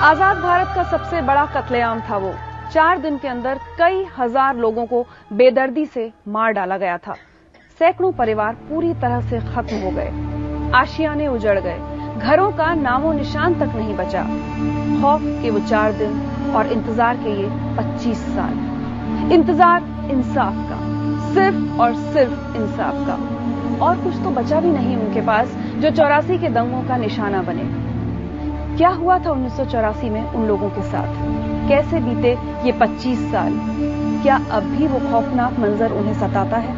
आजाद भारत का सबसे बड़ा कत्लेआम था वो। 4 दिन के अंदर कई हजार लोगों को बेदर्दी से मार डाला गया था। सैकड़ों परिवार पूरी तरह से खत्म हो गए, आशियाने उजड़ गए, घरों का नामो निशान तक नहीं बचा। खौफ के वो 4 दिन और इंतजार के ये 25 साल। इंतजार इंसाफ का, सिर्फ और सिर्फ इंसाफ का। और कुछ तो बचा भी नहीं उनके पास जो 84 के दंगों का निशाना बने। क्या हुआ था 1984 में उन लोगों के साथ? कैसे बीते ये 25 साल? क्या अब भी वो खौफनाक मंजर उन्हें सताता है?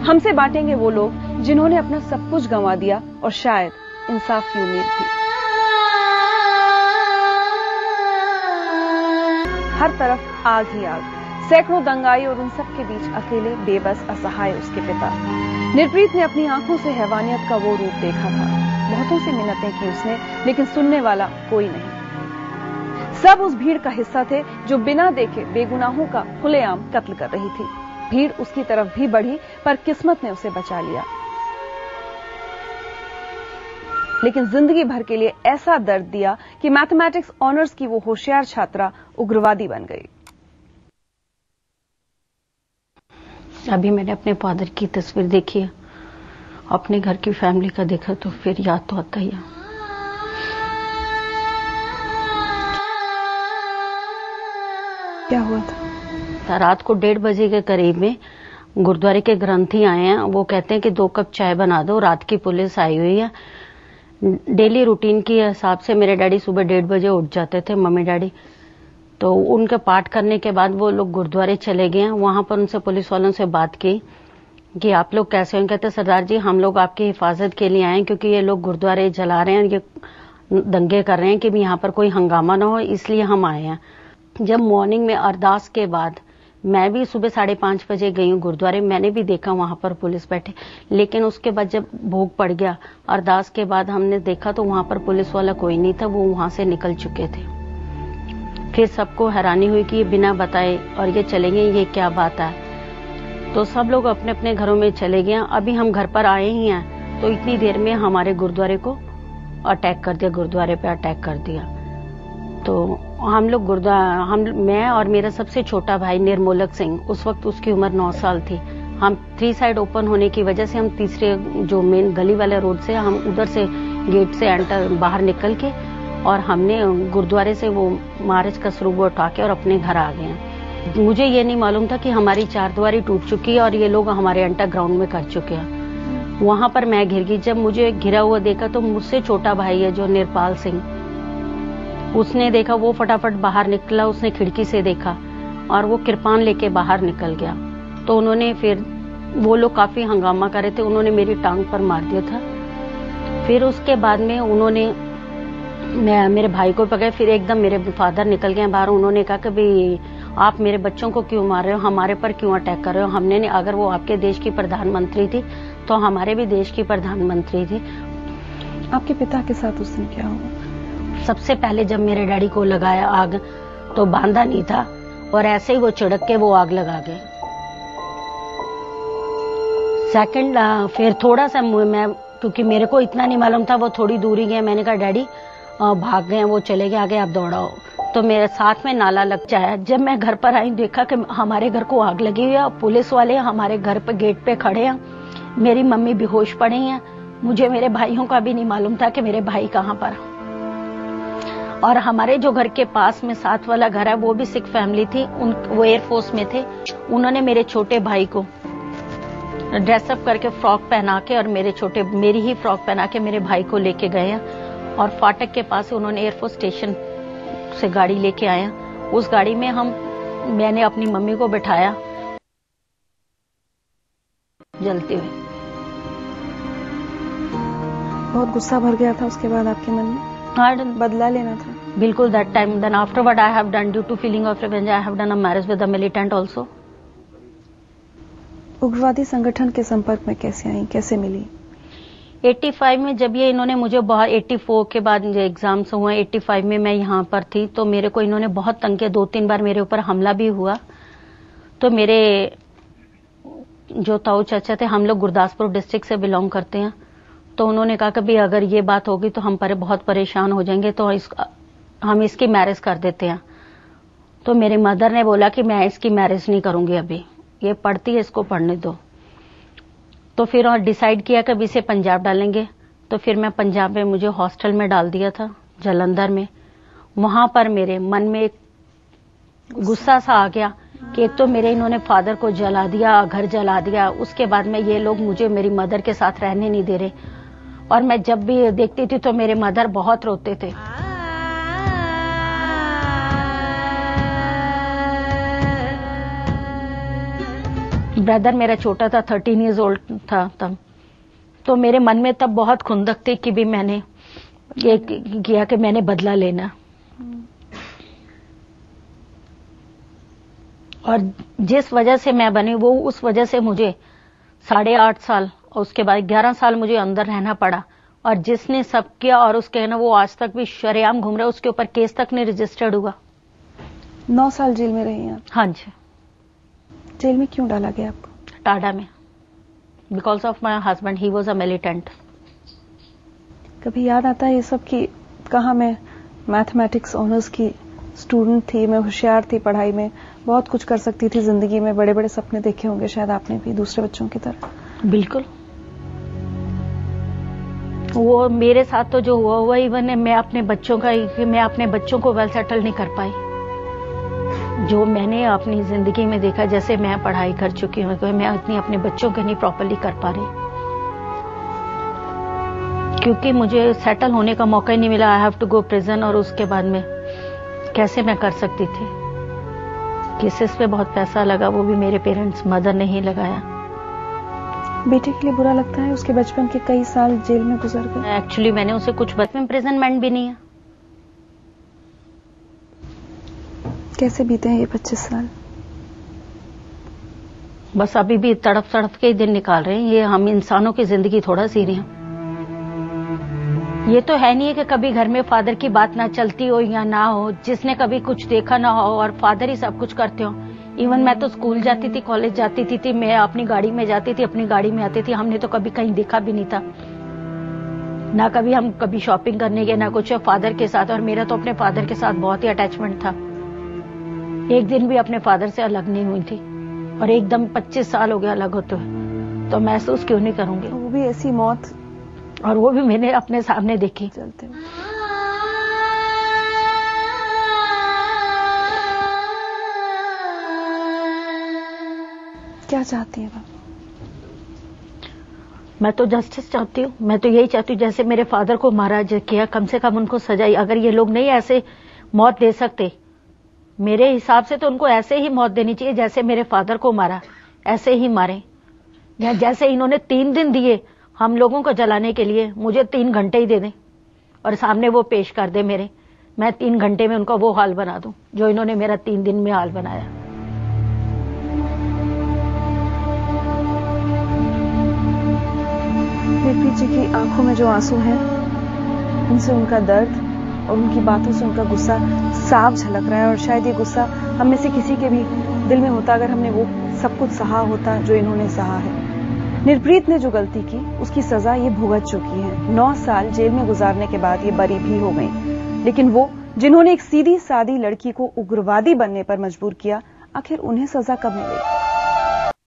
हमसे बांटेंगे वो लोग जिन्होंने अपना सब कुछ गंवा दिया और शायद इंसाफ की उम्मीद थी। हर तरफ आग ही आग, सैकड़ों दंगाई और उन सब के बीच अकेले बेबस असहाय उसके पिता। निर्प्रीत ने अपनी आंखों से हैवानियत का वो रूप देखा था। बहुतों से मिन्नतें की उसने, लेकिन सुनने वाला कोई नहीं। सब उस भीड़ का हिस्सा थे जो बिना देखे बेगुनाहों का खुलेआम कत्ल कर रही थी। भीड़ उसकी तरफ भी बढ़ी, पर किस्मत ने उसे बचा लिया। लेकिन जिंदगी भर के लिए ऐसा दर्द दिया कि मैथमेटिक्स ऑनर्स की वो होशियार छात्रा उग्रवादी बन गई। अभी मैंने अपने फादर की तस्वीर देखी है, अपने घर की फैमिली का देखा तो फिर याद तो आता ही है। क्या हुआ था? रात को 1:30 बजे के करीब में गुरुद्वारे के ग्रंथी आए हैं। वो कहते हैं कि 2 कप चाय बना दो, रात की पुलिस आई हुई है। डेली रूटीन के हिसाब से मेरे डैडी सुबह 1:30 बजे उठ जाते थे, मम्मी डैडी। तो उनके पाठ करने के बाद वो लोग गुरुद्वारे चले गए। वहां पर उनसे पुलिस वालों से बात की कि आप लोग कैसे हैं? कहते सरदार जी हम लोग आपकी हिफाजत के लिए आए हैं, क्योंकि ये लोग गुरुद्वारे जला रहे हैं, ये दंगे कर रहे हैं कि यहाँ पर कोई हंगामा ना हो, इसलिए हम आए हैं। जब मॉर्निंग में अरदास के बाद मैं भी सुबह 5:30 बजे गई हूँ गुरुद्वारे, मैंने भी देखा वहां पर पुलिस बैठे। लेकिन उसके बाद जब भोग पड़ गया अरदास के बाद हमने देखा तो वहां पर पुलिस वाला कोई नहीं था, वो वहां से निकल चुके थे। फिर सबको हैरानी हुई कि ये बिना बताए और ये चलेंगे, ये क्या बात है? तो सब लोग अपने अपने घरों में चले गए। अभी हम घर पर आए ही हैं तो इतनी देर में हमारे गुरुद्वारे को अटैक कर दिया, गुरुद्वारे पे अटैक कर दिया। तो हम लोग मैं और मेरा सबसे छोटा भाई निर्मोलक सिंह, उस वक्त उसकी उम्र 9 साल थी। हम 3 साइड ओपन होने की वजह से हम तीसरे जो मेन गली वाले रोड से हम उधर से गेट से बाहर निकल के और हमने गुरुद्वारे से वो मार्च का सरूबा उठा के और अपने घर आ गए। मुझे ये नहीं मालूम था कि हमारी 4 दीवारी टूट चुकी है और ये लोग हमारे अंडरग्राउंड में कर चुके हैं। वहां पर मैं घिर गई। जब मुझे घिरा हुआ देखा तो मुझसे छोटा भाई है जो निर्पाल सिंह, उसने देखा, वो फटाफट बाहर निकला, उसने खिड़की से देखा और वो कृपान लेके बाहर निकल गया। तो उन्होंने फिर वो लोग काफी हंगामा कर रहे थे, उन्होंने मेरी टांग पर मार दिया था। फिर उसके बाद में उन्होंने मेरे भाई को पकड़े। फिर एकदम मेरे फादर निकल गए बाहर। उन्होंने कहा कि भाई आप मेरे बच्चों को क्यों मार रहे हो, हमारे पर क्यों अटैक कर रहे हो? हमने नहीं, अगर वो आपके देश की प्रधानमंत्री थी तो हमारे भी देश की प्रधानमंत्री थी। आपके पिता के साथ उस दिन क्या हुआ? सबसे पहले जब मेरे डैडी को लगाया आग तो बांधा नहीं था और ऐसे ही वो चिड़क के वो आग लगा गए। सेकंड फिर थोड़ा सा मैं, क्योंकि मेरे को इतना नहीं मालूम था, वो थोड़ी दूरी गए। मैंने कहा डैडी भाग गए, वो चले गए आगे, आप दौड़ाओ। तो मेरे साथ में नाला लग जाया। जब मैं घर पर आई देखा कि हमारे घर को आग लगी हुई है, पुलिस वाले हमारे घर पे गेट पे खड़े हैं, मेरी मम्मी बेहोश पड़ी हैं। मुझे मेरे भाइयों का भी नहीं मालूम था कि मेरे भाई कहाँ पर। और हमारे जो घर के पास में साथ वाला घर है वो भी सिख फैमिली थी, वो एयरफोर्स में थे। उन्होंने मेरे छोटे भाई को ड्रेसअप करके फ्रॉक पहना के और मेरी ही फ्रॉक पहना के मेरे भाई को लेके गए हैं और फाटक के पास उन्होंने एयरफोर्स स्टेशन से गाड़ी लेके आए। उस गाड़ी में मैंने अपनी मम्मी को बिठाया जलते हुए। बहुत गुस्सा भर गया था उसके बाद आपके मन में? हाँ, बदला लेना था। बिल्कुल। That time then afterward I have done, due to feeling of revenge, I have done a marriage with a militant also. उग्रवादी संगठन के संपर्क में कैसे आई, कैसे मिली? 85 में जब ये इन्होंने मुझे बहुत, 84 के बाद एग्जाम्स हुए, 85 में मैं यहाँ पर थी तो मेरे को इन्होंने बहुत तंग किया। 2-3 बार मेरे ऊपर हमला भी हुआ। तो मेरे जो ताऊ चाचा थे, हम लोग गुरदासपुर डिस्ट्रिक्ट से बिलोंग करते हैं, तो उन्होंने कहा कि भाई अगर ये बात होगी तो हम बहुत परेशान हो जाएंगे, तो हम इसकी मैरिज कर देते हैं। तो मेरी मदर ने बोला कि मैं इसकी मैरिज नहीं करूंगी, अभी ये पढ़ती है, इसको पढ़ने दो। तो फिर और डिसाइड किया कि अभी इसे पंजाब डालेंगे। तो फिर मैं पंजाब में, मुझे हॉस्टल में डाल दिया था जालंधर में। वहां पर मेरे मन में एक गुस्सा सा आ गया कि एक तो मेरे इन्होंने फादर को जला दिया, घर जला दिया, उसके बाद में ये लोग मुझे मेरी मदर के साथ रहने नहीं दे रहे। और मैं जब भी देखती थी तो मेरे मदर बहुत रोते थे। ब्रदर मेरा छोटा था, 13 ईयर्स ओल्ड था तब। तो मेरे मन में तब बहुत खुंदक थी कि भी मैंने ये किया कि मैंने बदला लेना। और जिस वजह से मैं बनी, वो उस वजह से मुझे 8.5 साल और उसके बाद 11 साल मुझे अंदर रहना पड़ा। और जिसने सब किया और उसके ना, वो आज तक भी शरेआम घूम रहा है, उसके ऊपर केस तक नहीं रजिस्टर्ड हुआ। 9 साल जेल में रही हैं आप? हाँ जी। जेल में क्यों डाला गया आपको? टाडा में, because of my husband, he was a militant. कभी याद आता है ये सब कि कहाँ मैं मैथमेटिक्स ऑनर्स की स्टूडेंट थी, मैं होशियार थी पढ़ाई में, बहुत कुछ कर सकती थी जिंदगी में, बड़े बड़े सपने देखे होंगे शायद आपने भी दूसरे बच्चों की तरह। बिल्कुल। वो मेरे साथ तो जो हुआ इवन मैं अपने बच्चों को वेल सेटल नहीं कर पाई। जो मैंने अपनी जिंदगी में देखा, जैसे मैं पढ़ाई कर चुकी हूँ, मैं इतनी अपने बच्चों के नहीं प्रॉपरली कर पा रही, क्योंकि मुझे सेटल होने का मौका ही नहीं मिला। I have to go prison. और उसके बाद में कैसे मैं कर सकती थी? केसेस पे बहुत पैसा लगा, वो भी मेरे पेरेंट्स, मदर ने ही लगाया। बेटे के लिए बुरा लगता है? उसके बचपन के कई साल जेल में गुजर गए। एक्चुअली मैंने उसे कुछ बचपन इम्प्रिजनमेंट भी नहीं है। कैसे बीते हैं ये 25 साल? बस अभी भी तड़प तड़प के ही दिन निकाल रहे हैं। ये हम इंसानों की जिंदगी थोड़ा सी रही हैं। ये तो है नहीं है कि कभी घर में फादर की बात ना चलती हो या ना हो, जिसने कभी कुछ देखा ना हो और फादर ही सब कुछ करते हो। इवन मैं तो स्कूल जाती थी, कॉलेज जाती थी, मैं अपनी गाड़ी में जाती थी, अपनी गाड़ी में आती थी। हमने तो कभी कहीं देखा भी नहीं था ना, कभी शॉपिंग करने गए ना कुछ, फादर के साथ। और मेरा तो अपने फादर के साथ बहुत ही अटैचमेंट था। एक दिन भी अपने फादर से अलग नहीं हुई थी। और एकदम 25 साल हो गया अलग होते हुए, तो महसूस क्यों नहीं करूंगी? वो भी ऐसी मौत, और वो भी मैंने अपने सामने देखी चलते हुए। क्या चाहती है आप? मैं तो जस्टिस चाहती हूँ। मैं तो यही चाहती हूँ, जैसे मेरे फादर को मारा किया, कम से कम उनको सजाई। अगर ये लोग नहीं ऐसे मौत दे सकते, मेरे हिसाब से तो उनको ऐसे ही मौत देनी चाहिए, जैसे मेरे फादर को मारा ऐसे ही मारे। या जैसे इन्होंने 3 दिन दिए हम लोगों को जलाने के लिए, मुझे 3 घंटे ही दे दें और सामने वो पेश कर दे मेरे, मैं 3 घंटे में उनका वो हाल बना दूं जो इन्होंने मेरा 3 दिन में हाल बनाया। निर्प्रीत जी की आंखों में जो आंसू हैं, उनसे उनका दर्द और उनकी बातों से उनका गुस्सा साफ झलक रहा है। और शायद ये गुस्सा हम में से किसी के भी दिल में होता अगर हमने वो सब कुछ सहा होता जो इन्होंने सहा है। निर्प्रीत ने जो गलती की उसकी सजा ये भुगत चुकी है। 9 साल जेल में गुजारने के बाद ये बरी भी हो गई। लेकिन वो जिन्होंने एक सीधी सादी लड़की को उग्रवादी बनने पर मजबूर किया, आखिर उन्हें सजा कब मिलेगी?